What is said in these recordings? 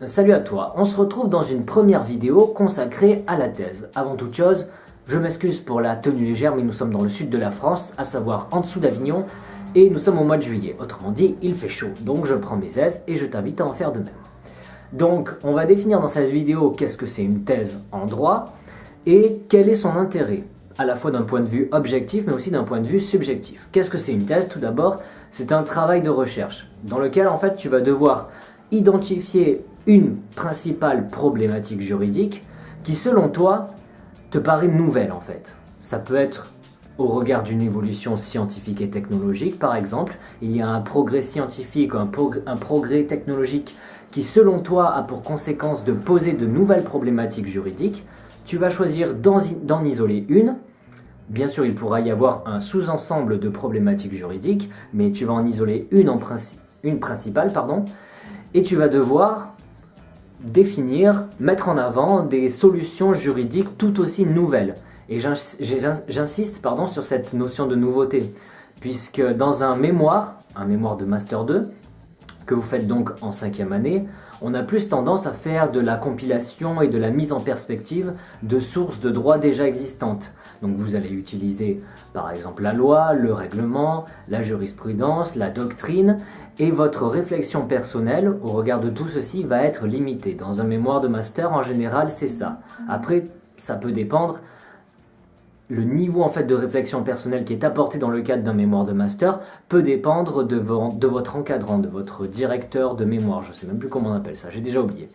Salut à toi, on se retrouve dans une première vidéo consacrée à la thèse. Avant toute chose, je m'excuse pour la tenue légère, mais nous sommes dans le sud de la France, à savoir en dessous d'Avignon, et nous sommes au mois de juillet. Autrement dit, il fait chaud, donc je prends mes aises et je t'invite à en faire de même. Donc, on va définir dans cette vidéo qu'est-ce que c'est une thèse en droit, et quel est son intérêt, à la fois d'un point de vue objectif, mais aussi d'un point de vue subjectif. Qu'est-ce que c'est une thèse? Tout d'abord, c'est un travail de recherche, dans lequel en fait tu vas devoir identifier une principale problématique juridique qui, selon toi, te paraît nouvelle en fait. Ça peut être au regard d'une évolution scientifique et technologique, par exemple. Il y a un progrès scientifique, un progrès technologique qui, selon toi, a pour conséquence de poser de nouvelles problématiques juridiques. Tu vas choisir d'en isoler une. Bien sûr, il pourra y avoir un sous-ensemble de problématiques juridiques, mais tu vas en isoler une principale, et tu vas devoir définir, mettre en avant des solutions juridiques tout aussi nouvelles. Et j'insiste sur cette notion de nouveauté, puisque dans un mémoire de Master 2, que vous faites donc en 5e année, on a plus tendance à faire de la compilation et de la mise en perspective de sources de droit déjà existantes. Donc vous allez utiliser par exemple la loi, le règlement, la jurisprudence, la doctrine, et votre réflexion personnelle au regard de tout ceci va être limitée. Dans un mémoire de master, en général, c'est ça. Après, ça peut dépendre. Le niveau en fait de réflexion personnelle qui est apporté dans le cadre d'un mémoire de master peut dépendre de votre encadrant, de votre directeur de mémoire. Je ne sais même plus comment on appelle ça, j'ai déjà oublié.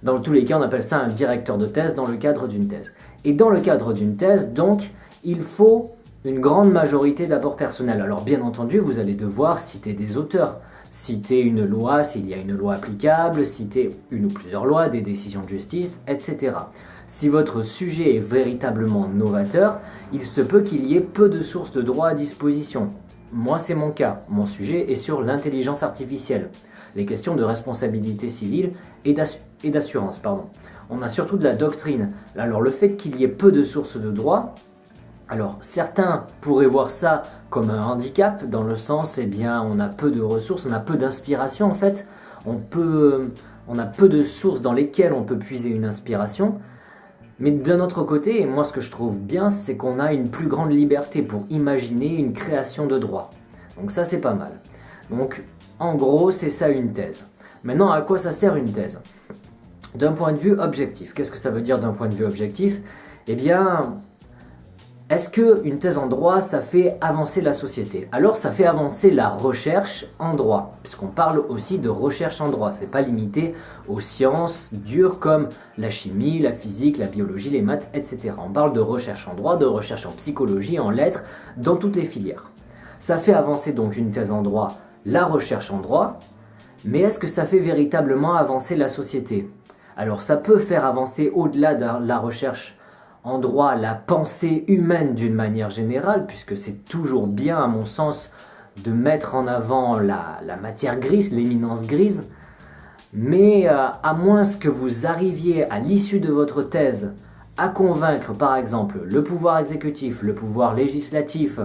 Dans tous les cas, on appelle ça un directeur de thèse dans le cadre d'une thèse. Et dans le cadre d'une thèse, donc, il faut une grande majorité d'apports personnels. Alors bien entendu, vous allez devoir citer des auteurs, citer une loi s'il y a une loi applicable, citer une ou plusieurs lois, des décisions de justice, etc. Si votre sujet est véritablement novateur, il se peut qu'il y ait peu de sources de droit à disposition. Moi, c'est mon cas. Mon sujet est sur l'intelligence artificielle, les questions de responsabilité civile et d'assurance. On a surtout de la doctrine. Alors, le fait qu'il y ait peu de sources de droit, alors certains pourraient voir ça comme un handicap, dans le sens, on a peu de ressources, on a peu d'inspiration en fait. On a peu de sources dans lesquelles on peut puiser une inspiration. Mais d'un autre côté, et moi ce que je trouve bien, c'est qu'on a une plus grande liberté pour imaginer une création de droit. Donc ça c'est pas mal. Donc en gros c'est ça une thèse. Maintenant à quoi ça sert une thèse? D'un point de vue objectif. Qu'est-ce que ça veut dire d'un point de vue objectif? Est-ce qu'une thèse en droit, ça fait avancer la société? Alors ça fait avancer la recherche en droit, puisqu'on parle aussi de recherche en droit. C'est pas limité aux sciences dures comme la chimie, la physique, la biologie, les maths, etc. On parle de recherche en droit, de recherche en psychologie, en lettres, dans toutes les filières. Ça fait avancer donc une thèse en droit, la recherche en droit, mais est-ce que ça fait véritablement avancer la société? Alors ça peut faire avancer au-delà de la recherche en droit la pensée humaine d'une manière générale, puisque c'est toujours bien à mon sens de mettre en avant la matière grise, l'éminence grise, mais à moins que vous arriviez à l'issue de votre thèse à convaincre par exemple le pouvoir exécutif, le pouvoir législatif,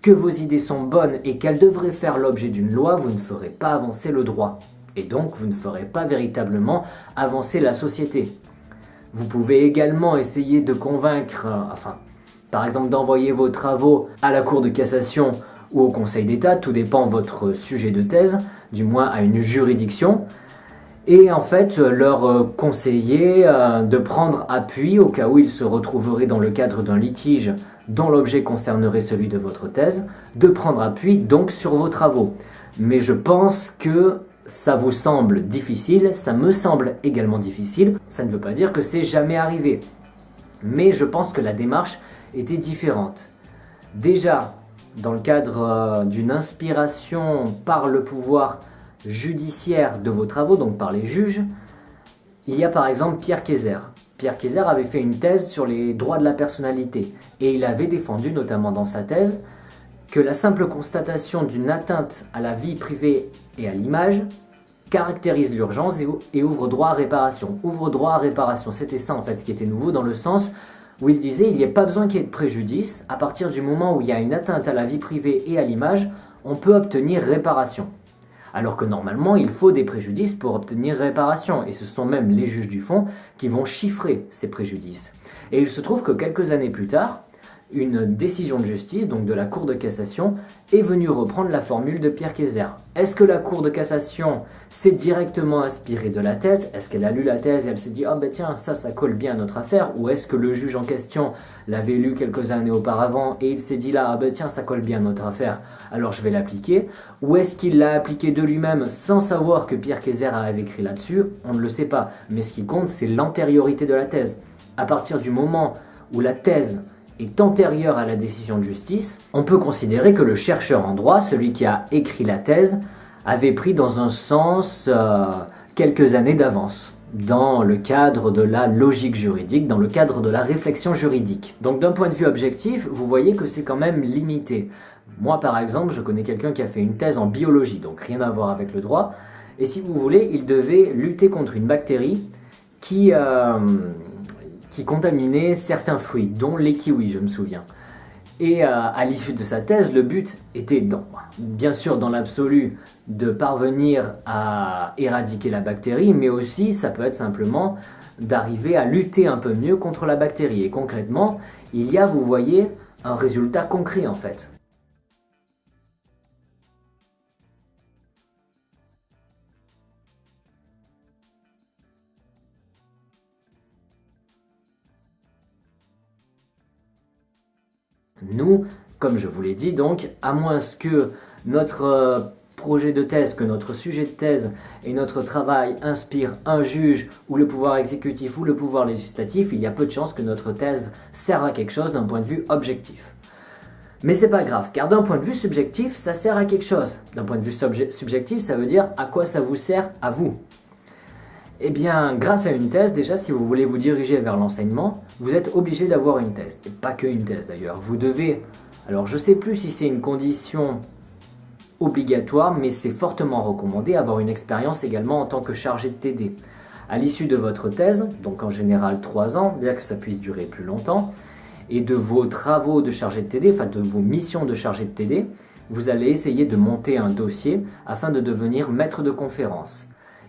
que vos idées sont bonnes et qu'elles devraient faire l'objet d'une loi, vous ne ferez pas avancer le droit, et donc vous ne ferez pas véritablement avancer la société. Vous pouvez également essayer de convaincre, par exemple d'envoyer vos travaux à la Cour de cassation ou au Conseil d'État, tout dépend de votre sujet de thèse, du moins à une juridiction, et en fait leur conseiller de prendre appui au cas où ils se retrouveraient dans le cadre d'un litige dont l'objet concernerait celui de votre thèse, de prendre appui donc sur vos travaux. Mais je pense que ça vous semble difficile, ça me semble également difficile, ça ne veut pas dire que c'est jamais arrivé. Mais je pense que la démarche était différente. Déjà, dans le cadre d'une inspiration par le pouvoir judiciaire de vos travaux, donc par les juges, il y a par exemple Pierre Kayser. Pierre Kayser avait fait une thèse sur les droits de la personnalité, et il avait défendu notamment dans sa thèse que la simple constatation d'une atteinte à la vie privée et à l'image caractérise l'urgence et ouvre droit à réparation. Ouvre droit à réparation, c'était ça en fait ce qui était nouveau, dans le sens où il disait il n'y a pas besoin qu'il y ait de préjudice, à partir du moment où il y a une atteinte à la vie privée et à l'image, on peut obtenir réparation. Alors que normalement, il faut des préjudices pour obtenir réparation, et ce sont même les juges du fond qui vont chiffrer ces préjudices. Et il se trouve que quelques années plus tard, une décision de justice, donc de la Cour de cassation, est venue reprendre la formule de Pierre Kayser. Est-ce que la Cour de cassation s'est directement inspirée de la thèse? Est-ce qu'elle a lu la thèse et elle s'est dit « Ah ben tiens, ça colle bien à notre affaire » ou est-ce que le juge en question l'avait lu quelques années auparavant et il s'est dit là « Ah ben tiens, ça colle bien à notre affaire, alors je vais l'appliquer » ou est-ce qu'il l'a appliqué de lui-même sans savoir que Pierre Kayser avait écrit là-dessus? On ne le sait pas, mais ce qui compte, c'est l'antériorité de la thèse. À partir du moment où la thèse est antérieure à la décision de justice, on peut considérer que le chercheur en droit, celui qui a écrit la thèse, avait pris dans un sens quelques années d'avance, dans le cadre de la logique juridique, dans le cadre de la réflexion juridique. Donc d'un point de vue objectif, vous voyez que c'est quand même limité. Moi par exemple, je connais quelqu'un qui a fait une thèse en biologie, donc rien à voir avec le droit, et si vous voulez, il devait lutter contre une bactérie qui contaminait certains fruits, dont les kiwis, je me souviens. Et à l'issue de sa thèse, le but était, bien sûr dans l'absolu, de parvenir à éradiquer la bactérie, mais aussi, ça peut être simplement d'arriver à lutter un peu mieux contre la bactérie. Et concrètement, il y a, vous voyez, un résultat concret en fait. Nous, comme je vous l'ai dit donc, à moins que notre projet de thèse, que notre sujet de thèse et notre travail inspire un juge ou le pouvoir exécutif ou le pouvoir législatif, il y a peu de chances que notre thèse serve à quelque chose d'un point de vue objectif. Mais c'est pas grave, car d'un point de vue subjectif, ça sert à quelque chose. D'un point de vue subjectif, ça veut dire à quoi ça vous sert à vous. Eh bien, grâce à une thèse, déjà, si vous voulez vous diriger vers l'enseignement, vous êtes obligé d'avoir une thèse. Et pas que une thèse d'ailleurs. Vous devez, alors je sais plus si c'est une condition obligatoire, mais c'est fortement recommandé, avoir une expérience également en tant que chargé de TD. À l'issue de votre thèse, donc en général 3 ans, bien que ça puisse durer plus longtemps, et de vos travaux de chargé de TD, enfin de vos missions de chargé de TD, vous allez essayer de monter un dossier afin de devenir maître de conférence.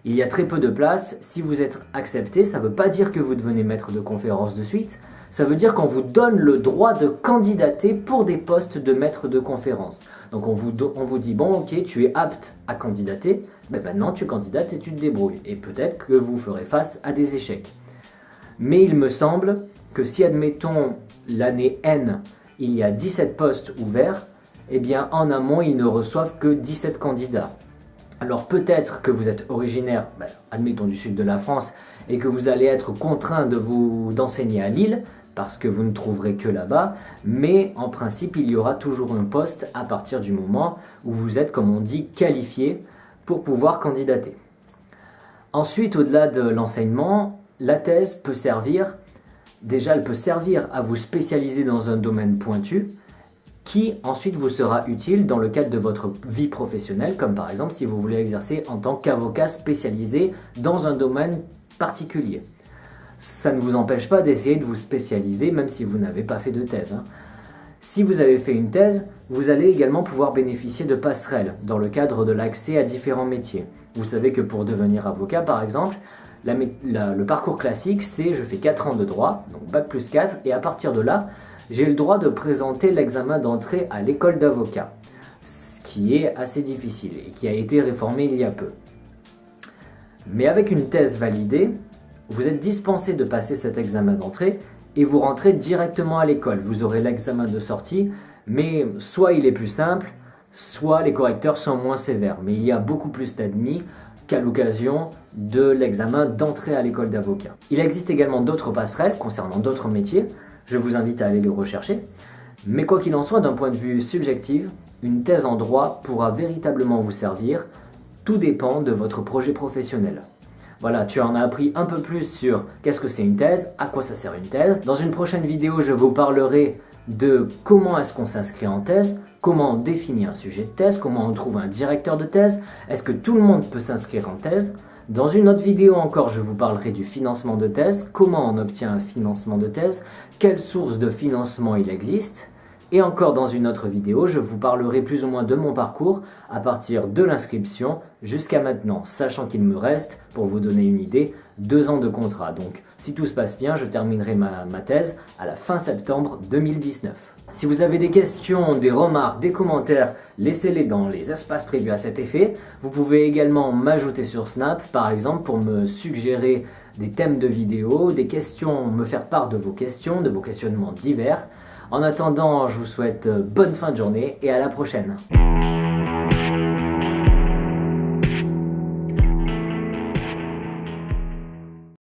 Il y a très peu de place. Si vous êtes accepté, ça ne veut pas dire que vous devenez maître de conférence de suite. Ça veut dire qu'on vous donne le droit de candidater pour des postes de maître de conférence. Donc on vous dit, bon ok, tu es apte à candidater, ben maintenant tu candidates et tu te débrouilles. Et peut-être que vous ferez face à des échecs. Mais il me semble que si, admettons, l'année N, il y a 17 postes ouverts, eh bien en amont, ils ne reçoivent que 17 candidats. Alors peut-être que vous êtes originaire, admettons du sud de la France, et que vous allez être contraint d'enseigner à Lille, parce que vous ne trouverez que là-bas, mais en principe il y aura toujours un poste à partir du moment où vous êtes, comme on dit, qualifié pour pouvoir candidater. Ensuite, au-delà de l'enseignement, la thèse peut servir, déjà elle peut servir à vous spécialiser dans un domaine pointu, qui ensuite vous sera utile dans le cadre de votre vie professionnelle, comme par exemple si vous voulez exercer en tant qu'avocat spécialisé dans un domaine particulier. Ça ne vous empêche pas d'essayer de vous spécialiser, même si vous n'avez pas fait de thèse. Si vous avez fait une thèse, vous allez également pouvoir bénéficier de passerelles dans le cadre de l'accès à différents métiers. Vous savez que pour devenir avocat, par exemple, le parcours classique, c'est je fais 4 ans de droit, donc bac plus 4, et à partir de là, j'ai le droit de présenter l'examen d'entrée à l'école d'avocat, ce qui est assez difficile et qui a été réformé il y a peu. Mais avec une thèse validée, vous êtes dispensé de passer cet examen d'entrée et vous rentrez directement à l'école. Vous aurez l'examen de sortie, mais soit il est plus simple, soit les correcteurs sont moins sévères. Mais il y a beaucoup plus d'admis qu'à l'occasion de l'examen d'entrée à l'école d'avocat. Il existe également d'autres passerelles concernant d'autres métiers. Je vous invite à aller les rechercher. Mais quoi qu'il en soit, d'un point de vue subjectif, une thèse en droit pourra véritablement vous servir. Tout dépend de votre projet professionnel. Voilà, tu en as appris un peu plus sur qu'est-ce que c'est une thèse, à quoi ça sert une thèse. Dans une prochaine vidéo, je vous parlerai de comment est-ce qu'on s'inscrit en thèse, comment on définit un sujet de thèse, comment on trouve un directeur de thèse, est-ce que tout le monde peut s'inscrire en thèse. Dans une autre vidéo encore, je vous parlerai du financement de thèse, comment on obtient un financement de thèse, quelles sources de financement il existe, Et encore dans une autre vidéo, je vous parlerai plus ou moins de mon parcours à partir de l'inscription jusqu'à maintenant, sachant qu'il me reste, pour vous donner une idée, 2 ans de contrat. Donc si tout se passe bien, je terminerai ma thèse à la fin septembre 2019. Si vous avez des questions, des remarques, des commentaires, laissez-les dans les espaces prévus à cet effet. Vous pouvez également m'ajouter sur Snap, par exemple, pour me suggérer des thèmes de vidéos, des questions, me faire part de vos questions, de vos questionnements divers. En attendant, je vous souhaite bonne fin de journée et à la prochaine.